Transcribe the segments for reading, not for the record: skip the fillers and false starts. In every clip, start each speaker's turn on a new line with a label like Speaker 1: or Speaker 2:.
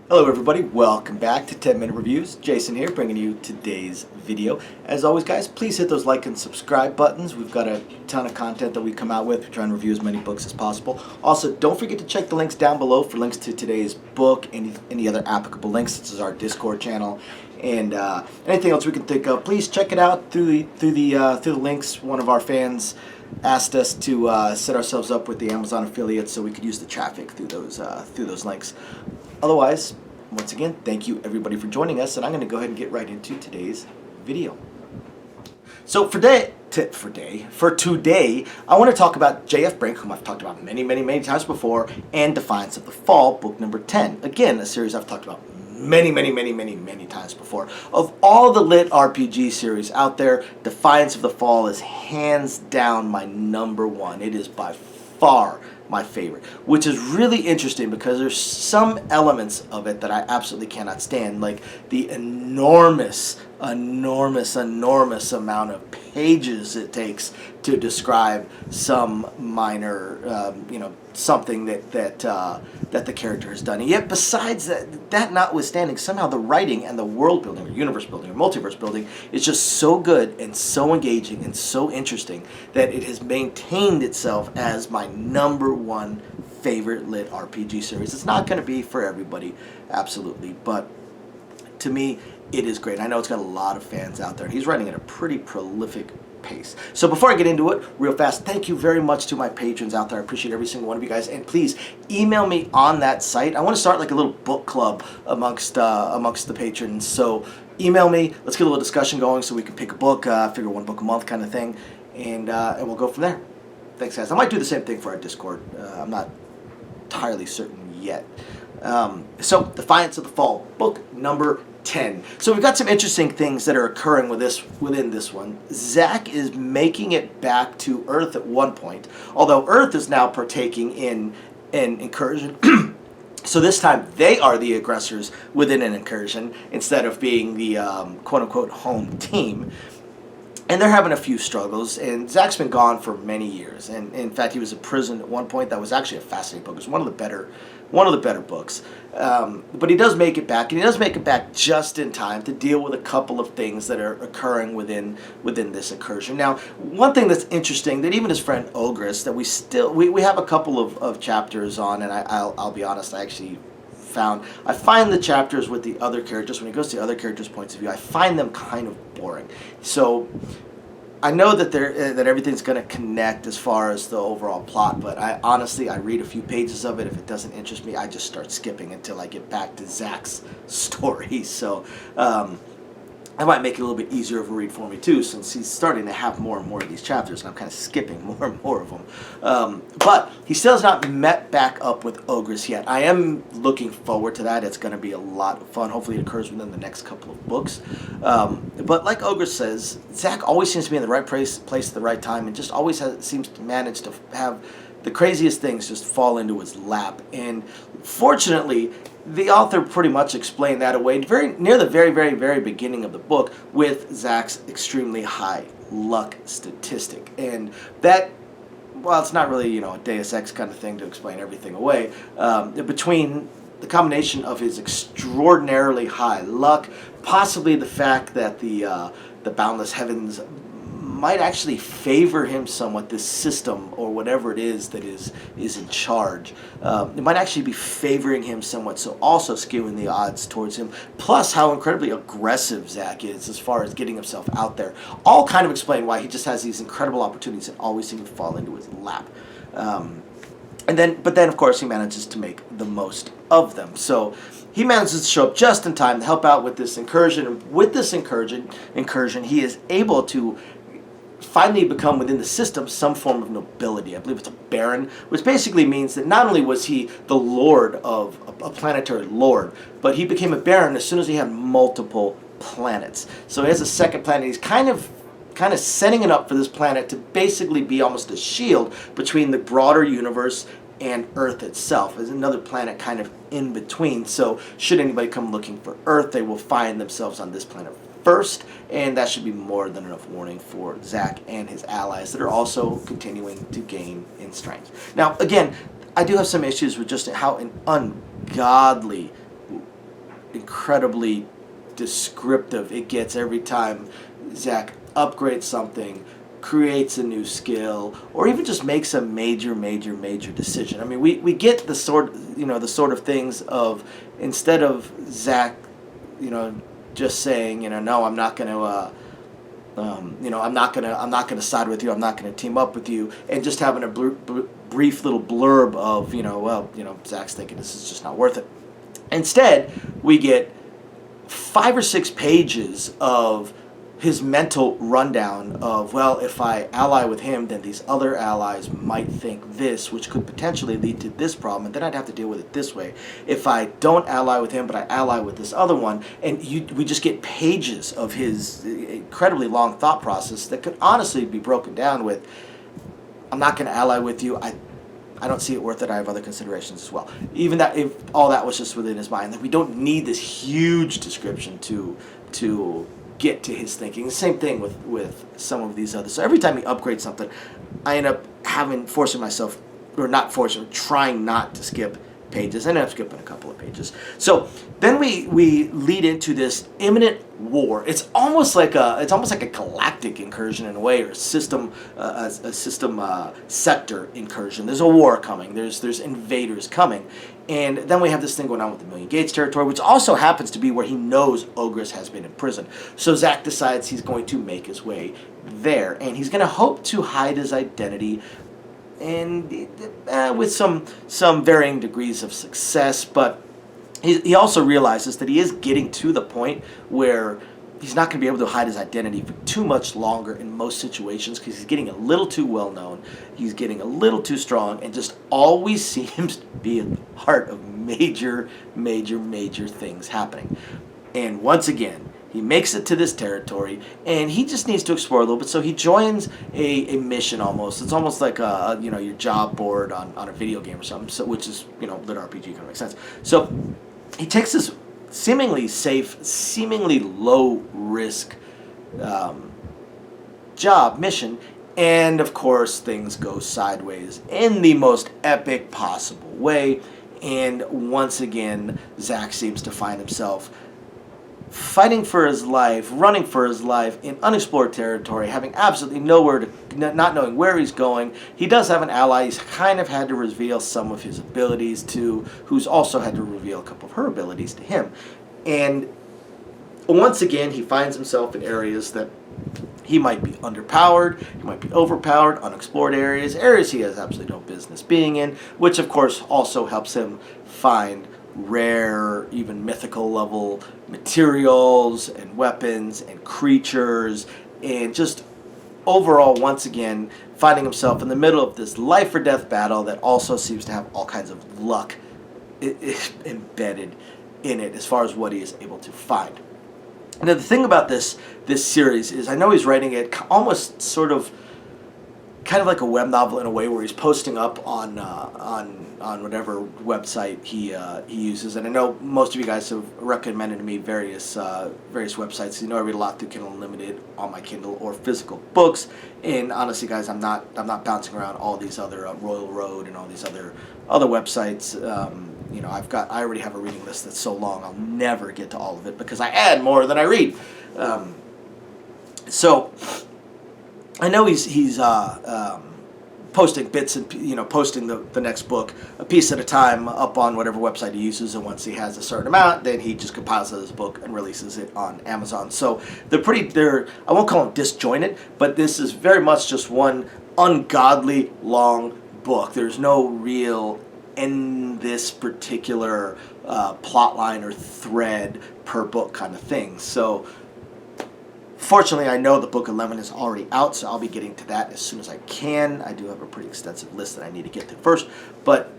Speaker 1: Hello everybody, welcome back to 10 Minute Reviews. Jason here bringing you today's video. As always guys, please hit those like and subscribe buttons. We've got a ton of content that we come out with. We're trying to review as many books as possible. Also, don't forget to check the links down below for links to today's book and any other applicable links. This is our Discord channel and anything else we can think of. Please check it out through the links. One of our fans asked us to set ourselves up with the Amazon affiliates so we could use the traffic through those links. Otherwise, once again, thank you everybody for joining us, and I'm going to go ahead and get right into today's video. So for today, I want to talk about J.F. Brink, whom I've talked about many times before, and Defiance of the Fall, book number 10. Again, a series I've talked about many times before. Of all the lit RPG series out there, Defiance of the Fall is hands down my number one. It is by far my favorite, which is really interesting because there's some elements of it that I absolutely cannot stand, like the enormous amount of pages it takes to describe some minor, something that the character has done. And yet, besides that notwithstanding, somehow the writing and the world building, or universe building, or multiverse building is just so good and so engaging and so interesting that it has maintained itself as my number one favorite lit RPG series. It's not going to be for everybody, absolutely, but to me, it is great. I know it's got a lot of fans out there. He's writing at a pretty prolific pace. So before I get into it, real fast, thank you very much to my patrons out there. I appreciate every single one of you guys. And please email me on that site. I want to start like a little book club amongst the patrons. So email me. Let's get a little discussion going so we can pick a book, figure one book a month kind of thing, and we'll go from there. Thanks, guys. I might do the same thing for our Discord. I'm not entirely certain yet. So Defiance of the Fall, book number 10. So we've got some interesting things that are occurring within this one. Zack is making it back to Earth at one point, although Earth is now partaking in an incursion. So this time they are the aggressors within an incursion instead of being the quote-unquote home team. And they're having a few struggles, and Zack's been gone for many years. And in fact, he was in prison at one point. That was actually a fascinating book. It was one of the better books. But he does make it back, and he does make it back just in time to deal with a couple of things that are occurring within this incursion. Now, one thing that's interesting, that even his friend Ogress, that we have a couple of chapters on, and I'll be honest, I find the chapters with the other characters, when it goes to the other characters' points of view, I find them kind of boring. So I know that everything's going to connect as far as the overall plot, but I read a few pages of it. If it doesn't interest me, I just start skipping until I get back to Zack's story. So I might make it a little bit easier of a read for me too, since he's starting to have more and more of these chapters, and I'm kind of skipping more and more of them. But he still has not met back up with Ogress yet. I am looking forward to that. It's going to be a lot of fun. Hopefully it occurs within the next couple of books. But like Ogress says, Zack always seems to be in the right place at the right time, and just always seems to manage to have the craziest things just fall into his lap. And fortunately, the author pretty much explained that away near the very beginning of the book with Zack's extremely high luck statistic. And that, well, it's not really, a Deus Ex kind of thing to explain everything away. Between the combination of his extraordinarily high luck, possibly the fact that the boundless heavens might actually favor him somewhat, this system or whatever it is that is in charge. It might actually be favoring him somewhat, so also skewing the odds towards him, plus how incredibly aggressive Zack is as far as getting himself out there. All kind of explain why he just has these incredible opportunities that always seem to fall into his lap. But then, of course, he manages to make the most of them. So he manages to show up just in time to help out with this incursion. And with this incursion, he is able to finally become within the system some form of nobility. I believe it's a baron, which basically means that not only was he the lord of a planetary lord, but he became a baron as soon as he had multiple planets. So he has a second planet. He's kind of setting it up for this planet to basically be almost a shield between the broader universe and Earth itself, as another planet kind of in between. So should anybody come looking for Earth, they will find themselves on this planet first, and that should be more than enough warning for Zack and his allies that are also continuing to gain in strength. Now, again, I do have some issues with just how an ungodly incredibly descriptive it gets every time Zach upgrades something, creates a new skill, or even just makes a major decision. I mean, we get the sort of things of, instead of Zach, just saying, no, I'm not going to. I'm not gonna side with you. I'm not gonna team up with you, and just having a brief little blurb of, Zach's thinking this is just not worth it. Instead, we get 5 or 6 pages of his mental rundown of, well, if I ally with him, then these other allies might think this, which could potentially lead to this problem, and then I'd have to deal with it this way. If I don't ally with him, but I ally with this other one, and we just get pages of his incredibly long thought process that could honestly be broken down with, I'm not going to ally with you. I don't see it worth it. I have other considerations as well. Even that, if all that was just within his mind, that we don't need this huge description to get to his thinking. The same thing with some of these others. So every time he upgrades something, I end up trying not to skip pages. I end up skipping a couple of pages. So then we lead into this imminent war. It's almost like a galactic incursion in a way, or a system sector incursion. There's a war coming. There's invaders coming. And then we have this thing going on with the Million Gates territory, which also happens to be where he knows Ogress has been in prison. So Zach decides he's going to make his way there, and he's going to hope to hide his identity, and with some varying degrees of success. But he also realizes that he is getting to the point where he's not going to be able to hide his identity for too much longer in most situations, because he's getting a little too well known, he's getting a little too strong, and just always seems to be at the heart of major things happening. And once again, he makes it to this territory, and he just needs to explore a little bit. So he joins a mission almost. It's almost like your job board on a video game or something. So, which is, lit RPG, kind of makes sense. So he takes this seemingly safe, seemingly low risk job mission, and of course things go sideways in the most epic possible way. And once again, Zach seems to find himself fighting for his life, running for his life in unexplored territory, having absolutely nowhere to, not knowing where he's going. He does have an ally he's kind of had to reveal some of his abilities to, who's also had to reveal a couple of her abilities to him. And once again, he finds himself in areas that he might be underpowered, he might be overpowered, unexplored areas he has absolutely no business being in, which of course also helps him find rare, even mythical level materials and weapons and creatures, and just overall, once again, finding himself in the middle of this life or death battle that also seems to have all kinds of luck embedded in it as far as what he is able to find. Now, the thing about this series is, I know he's writing it almost sort of kind of like a web novel in a way, where he's posting up on whatever website he uses. And I know most of you guys have recommended to me various websites. I read a lot through Kindle Unlimited on my Kindle, or physical books. And honestly, guys, I'm not bouncing around all these other Royal Road and all these other websites. I already have a reading list that's so long I'll never get to all of it, because I add more than I read. So I know he's posting bits and posting the next book a piece at a time up on whatever website he uses, and once he has a certain amount, then he just compiles his book and releases it on Amazon. So they're I won't call them disjointed, but this is very much just one ungodly long book. There's no real in this particular plot line or thread per book kind of thing. So fortunately, I know the Book 11 is already out, so I'll be getting to that as soon as I can. I do have a pretty extensive list that I need to get to first, but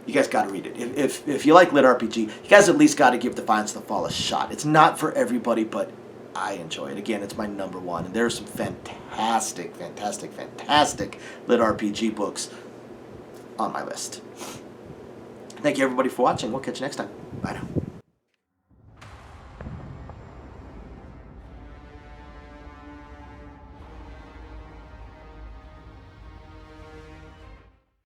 Speaker 1: you guys got to read it. If you like lit RPG, you guys at least got to give Defiance the Fall a shot. It's not for everybody, but I enjoy it. Again, it's my number one, and there are some fantastic lit RPG books on my list. Thank you, everybody, for watching. We'll catch you next time. Bye now.